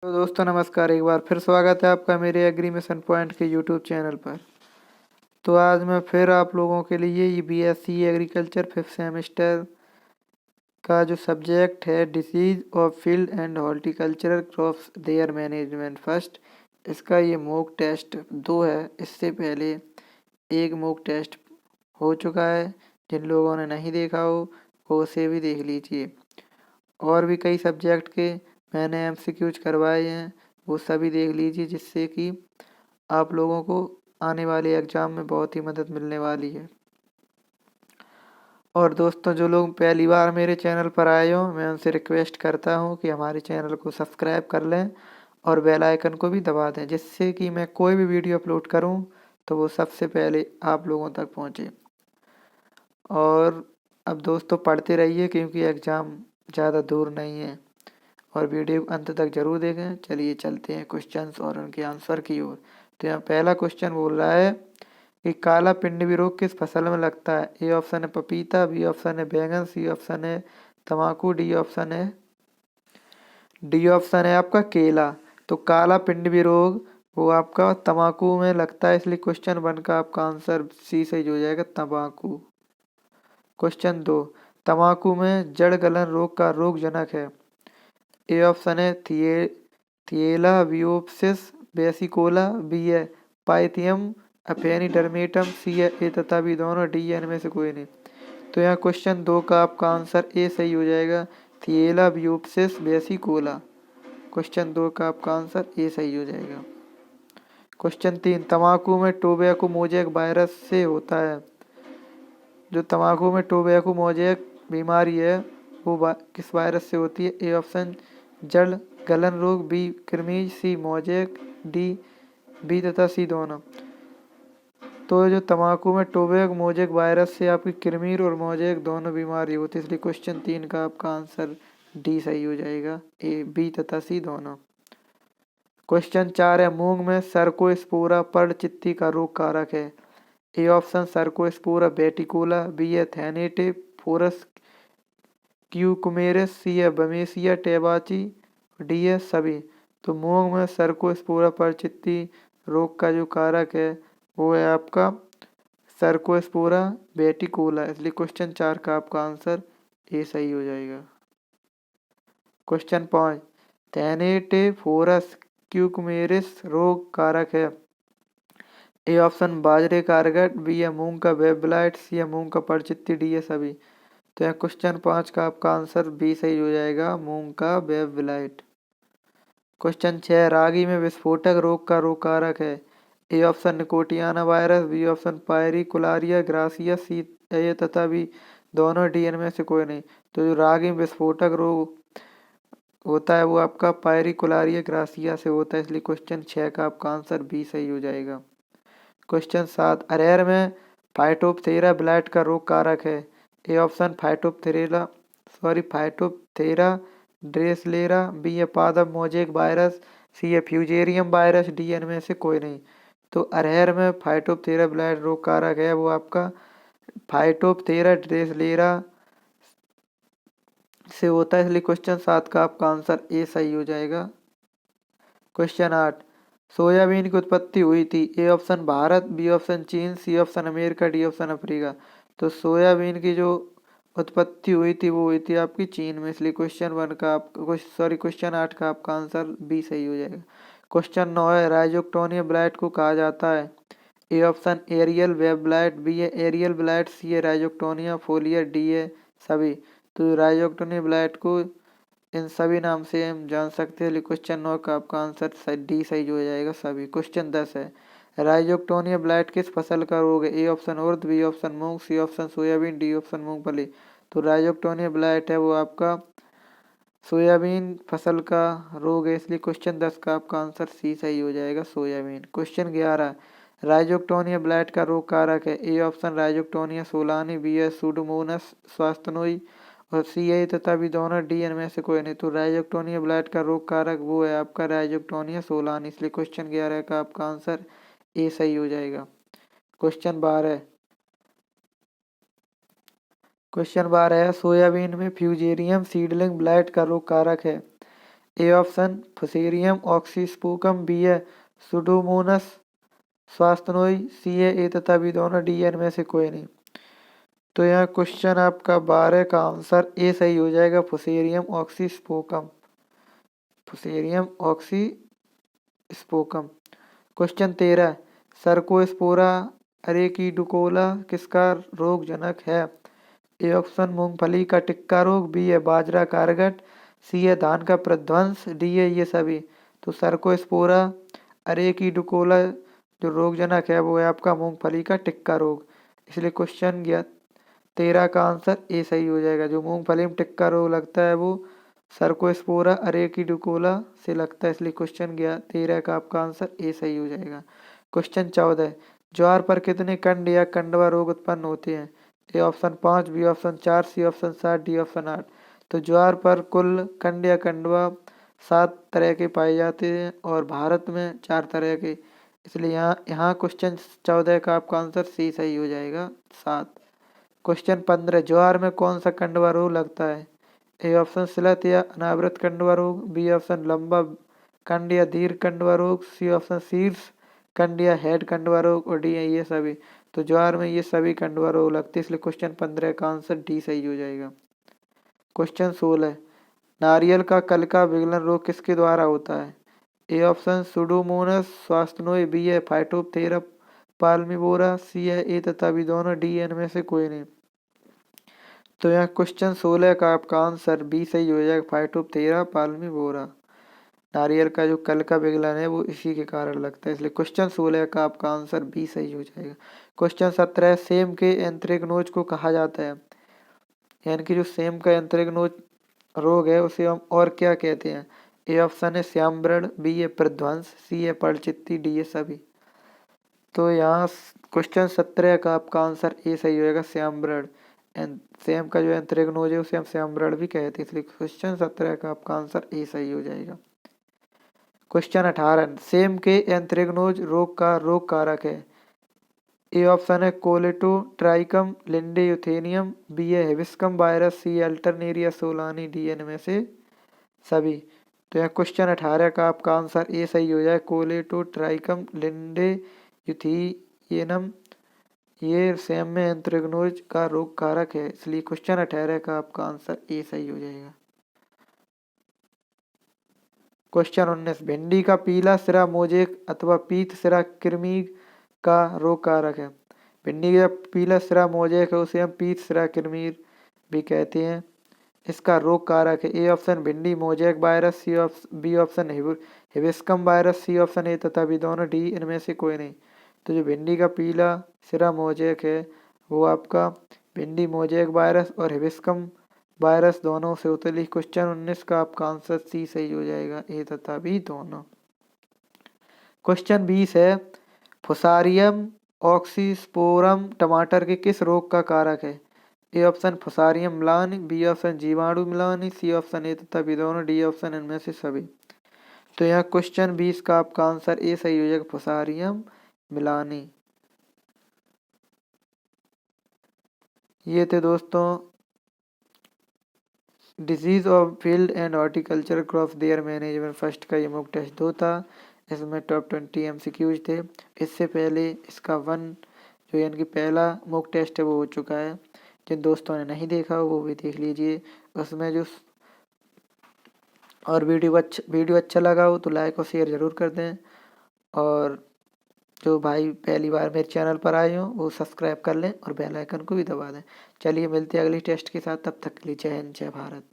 तो दोस्तों नमस्कार, एक बार फिर स्वागत है आपका मेरे एग्री मिशन पॉइंट के यूट्यूब चैनल पर। तो आज मैं फिर आप लोगों के लिए ये बीएससी एग्रीकल्चर फिफ्थ सेमेस्टर का जो सब्जेक्ट है disease of field and horticultural crops there management first, इसका ये मॉक टेस्ट 2 है। इससे पहले एक मॉक टेस्ट हो चुका है। जिन लोगों ने नहीं देखा हो वो उसे भी देख लीजिए। और भी कई सब्जेक्ट के मैंने एमसीक्यूज करवाए हैं, वो सभी देख लीजिए, जिससे कि आप लोगों को आने वाले एग्ज़ाम में बहुत ही मदद मिलने वाली है। और दोस्तों, जो लोग पहली बार मेरे चैनल पर आए हो, मैं उनसे रिक्वेस्ट करता हूँ कि हमारे चैनल को सब्सक्राइब कर लें और बेल आइकन को भी दबा दें, जिससे कि मैं कोई भी वीडियो अपलोड करूँ तो वो सबसे पहले आप लोगों तक पहुँचे। और अब दोस्तों पढ़ते रहिए, क्योंकि एग्ज़ाम ज़्यादा दूर नहीं है। और वीडियो अंत तक जरूर देखें। चलिए चलते हैं क्वेश्चंस और उनके आंसर की ओर। तो यहाँ पहला क्वेश्चन बोल रहा है कि काला पिंडवी रोग किस फसल में लगता है। ए ऑप्शन है पपीता, बी ऑप्शन है बैंगन, सी ऑप्शन है तम्बाकू, डी ऑप्शन है आपका केला। तो काला पिंडवी रोग वो आपका तम्बाकू में लगता है, इसलिए क्वेश्चन 1 का आपका आंसर सी सही हो जाएगा, तम्बाकू। क्वेश्चन 2, तम्बाकू में जड़ गलन रोग का रोग जनक है। ए ऑप्शन है थिएला वियोप्सिस वेसिकोला, बी है पाइथियम एफेनिडर्मेटम, सी है ए तथा बी दोनों, डी है इनमें से कोई नहीं। तो यहाँ क्वेश्चन 2 का आपका आंसर ए सही हो जाएगा, थिएला वियोप्सिस वेसिकोला। क्वेश्चन 2 का आपका आंसर ए सही हो जाएगा। क्वेश्चन 3, तम्बाकू में टोबैको मोजेक वायरस से होता है। जो तम्बाकू में टोबैको मोजेक बीमारी है वो किस वायरस से होती है। ए ऑप्शन जड़ गलन रोग, बी कृमि, सी मोजेक, डी बी तथा सी दोनों। तो जो तम्बाकू में टोबैको मोजेक वायरस से आपकी कृमिर और मोजेक दोनों बीमारी होती है, इसलिए क्वेश्चन 3 का आपका आंसर डी सही हो जाएगा, ए बी तथा सी दोनों। क्वेश्चन 4 है, मूंग में सर्कोस्पोरा पर्ड चित्ती का रोग कारक है। ए ऑप्शन सर्कोस्पोरा बेटिकोला, बी है थैनेटिफोरस क्यूकुमेरिस, सी है बमेसिया टेबाची, डी है सभी। तो मूंग में सर्कोस्पोरा परचित्ती रोग का जो कारक है वो है आपका सर्कोस्पोरा बेटिकोला, इसलिए क्वेश्चन 4 का आपका आंसर ए सही हो जाएगा। क्वेश्चन 5, थैनेटिफोरस क्यूकुमेरिस रोग कारक है। ए ऑप्शन बाजरे का अर्गट, बी है मूंग का वेब ब्लाइट, सी है मूंग का परचित्ती, डी है सभी। तो यहाँ क्वेश्चन 5 का आपका आंसर बी सही हो जाएगा, मूंग का वेब ब्लाइट। क्वेश्चन 6, रागी में विस्फोटक रोग का रोग कारक है। A option nicotiana virus, B option pyricularia grisea, C A तथा बी दोनों, डी में से कोई नहीं। तो जो रागी में विस्फोटक रोग होता है वो आपका पायरिकुलारिया ग्रासिया से होता है, इसलिए क्वेश्चन 6 का आपका आंसर बी सही हो जाएगा। क्वेश्चन 7, अरहर में फाइटोप्थेरा ब्लाइट का रोग कारक है। ए ऑप्शन फाइटोप्थेरा ड्रेसलेरा, बी है पादप मोजेक वायरस, सी है फ्यूजेरियम वायरस, डी इनमें से कोई नहीं। तो अरहर में फाइटोप्थेरा ब्लाइट रोग कारक है वो आपका फाइटोप्थेरा ड्रेसलेरा से होता है, इसलिए क्वेश्चन 7 का आपका आंसर ए सही हो जाएगा। क्वेश्चन 8, सोयाबीन की उत्पत्ति हुई थी। A option Bharat, B option चीन, C option America, D option Africa. तो सोयाबीन की जो उत्पत्ति हुई थी वो हुई थी आपकी चीन में, इसलिए क्वेश्चन 8 का आपका आंसर बी सही हो जाएगा। क्वेश्चन 9 है, राइजोक्टोनिया ब्लाइट को कहा जाता है। A option aerial web blight, B है एरियल ब्लाइट, सी है राइजोक्टोनिया फोलियर, डी है सभी। तो राइजोक्टोनिया ब्लाइट को इन सभी नाम से हम जान सकते हैं, क्वेश्चन 9 का आपका आंसर डी सही हो जाएगा सभी। क्वेश्चन 10 है, राइजोक्टोनिया ब्लाइट किस फसल का रोग है। ए ऑप्शन उर्द, बी ऑप्शन मूंग, C option soybean, D option मूंगफली। तो राइजोक्टोनिया ब्लाइट है वो आपका सोयाबीन फसल का रोग है, इसलिए क्वेश्चन 10 का आपका आंसर सी सही हो जाएगा, सोयाबीन। क्वेश्चन 11, राइजोक्टोनिया ब्लाइट का रोग कारक है। A option rhizoctonia solani, B है सूडोमोनास स्वास्थ्यनोई और सी है तथा बी दोनों, डी इनमें से कोई नहीं। तो राइजोक्टोनिया ब्लाइट का रोग कारक वो है आपका राइजोक्टोनिया सोलानी, इसलिए क्वेश्चन 11 का आपका आंसर ए सही हो जाएगा। क्वेश्चन 12 है, सोयाबीन में फ्यूजेरियम सीडलिंग ब्लाइट का रोग कारक है। ए ऑप्शन फुसेरियम ऑक्सीस्पूकम, बी है सुडोमोनस स्वास्थ्यनोई, सी है ए तथा बी दोनों, डी इनमें से कोई नहीं। तो यहाँ क्वेश्चन आपका 12 का आंसर ए सही हो जाएगा, फुसेरियम ऑक्सीस्पोकम, फुसेरियम ऑक्सीस्पोकम। क्वेश्चन 13 सर्कोस्पोरा अरेकिडुकोला किसका रोगजनक है? ए ऑप्शन मूंगफली का टिक्का रोग, बी है बाजरा कारगट, सी है धान का प्रध्वंस, डी है ये सभी। तो सर्कोस्पोरा अरेकिडुकोला जो रोगजनक है वो है आपका मूंगफली का टिक्का रोग, इसलिए क्वेश्चन 13 का आंसर ए सही हो जाएगा। जो मूंगफली में टिक्का रोग लगता है वो सर्कोस्पोरा अरेकिडुकोला से लगता है, इसलिए क्वेश्चन 13 का आपका आंसर ए सही हो जाएगा। क्वेश्चन 14 ज्वार पर कितने कंड या कंडवा रोग उत्पन्न होते हैं? A option 5, B option 4, C option 7, D option 8। तो ज्वार पर कुल कंड या कंडवा 7 तरह के पाए जाते हैं और भारत में 4 तरह के, इसलिए यहाँ क्वेश्चन 14 का आपका आंसर सी सही हो जाएगा 7। क्वेश्चन 15 ज्वार में कौन सा कंडवा रोग लगता है? ए ऑप्शन सिलत या अनावृत कंडवा रोग, बी ऑप्शन लंबा कंड या दीर्घ कंडवा रोग, सी ऑप्शन शीर्ष कंड या हेड कंडवा रोग, और डी है ये सभी। तो ज्वार में ये सभी कंडवा रोग लगते हैं, इसलिए क्वेश्चन 15 का आंसर डी सही हो जाएगा। क्वेश्चन 16 नारियल का कल का विगलन रोग किसके द्वारा होता है? ए ऑप्शन सुडोमोनस स्वास्थ्यनोई, बी है फाइटोप्थेरा पाल्मिवोरा, सी है ए तथा बी दोनों, डी इनमें से कोई नहीं। तो यहाँ क्वेश्चन 16 का आपका आंसर बी सही हो जाएगा, फाइटोप्थेरा पाल्मिवोरा। नारियल का जो कल का विगलन है वो इसी के कारण लगता है, इसलिए क्वेश्चन 16 का आपका आंसर बी सही हो जाएगा। क्वेश्चन 17 सेम के आंतरिक नोच को कहा जाता है, यानी कि जो सेम का आंतरिक नोच रोग है उसे हम और क्या कहते हैं? ए ऑप्शन है श्याम व्रण, बी है प्रध्वंस, सी है परचित्ती, डी है सभी। तो यहाँ क्वेश्चन 17 का आपका आंसर ए सही हो जाएगा, श्याम व्रण। सेम का जो आंतरिक नोज है उसे हम श्याम व्रण भी कहते हैं, इसलिए क्वेश्चन 17 का आपका आंसर ए सही हो जाएगा। क्वेश्चन 18 सेम के आंतरिक नोज रोग का रोग कारक है। ए ऑप्शन है कोलेटोट्राइकम लिंडे यूथेनियम, बी है हिबिस्कम वायरस, सी अल्टरनेरिया सोलानी, डी इनमें से सभी। तो यहाँ क्वेश्चन 18 का आपका आंसर ए सही हो जाए, कोलेटोट्राइकम लिंडे यूथेनियम ये सेम में एंथ्रेक्नोज का रोग कारक है, इसलिए क्वेश्चन 18 का आपका आंसर ए सही हो जाएगा। क्वेश्चन 19 भिंडी का पीला सिरा मोजेक अथवा पीत सिरा कृमि का रोग कारक है। भिंडी का पीला सिरा मोजेक है उसे हम पीत सिरा कृमि भी कहते हैं, इसका रोग कारक है। ए ऑप्शन भिंडी mosaic virus, C option B option hibiscus virus, C option A तथा बी दोनों, डी इनमें से कोई नहीं। तो जो भिंडी का पीला सिरा मोजेक है वो आपका भिंडी मोजेक वायरस और हिबिस्कम वायरस दोनों से होता है। क्वेश्चन 19 का आपका आंसर सी सही हो जाएगा, ए तथा बी दोनों। क्वेश्चन 20 है फुसारियम ऑक्सीस्पोरम टमाटर के किस रोग का कारक है? ए ऑप्शन फुसारियम मिलान, बी ऑप्शन जीवाणु मिलान, सी ऑप्शन ए तथा बी दोनों, डी ऑप्शन इनमें से सभी। तो यहाँ क्वेश्चन 20 का आपका आंसर ए सही हो जाएगा, फुसारियम मिलानी। ये थे दोस्तों disease of field and horticulture crop there management first का ये मॉक टेस्ट 2 था, इसमें टॉप 20 MCQs थे। इससे पहले इसका 1 जो यानी कि पहला मॉक टेस्ट है वो हो चुका है, जिन दोस्तों ने नहीं देखा वो भी देख लीजिए। उसमें जो और वीडियो अच्छा लगा हो तो लाइक और शेयर ज़रूर कर दें, और जो भाई पहली बार मेरे चैनल पर आए हों वो सब्सक्राइब कर लें और बेल आइकन को भी दबा दें। चलिए मिलते हैं अगली टेस्ट के साथ, तब तक के लिए जय हिंद जय भारत।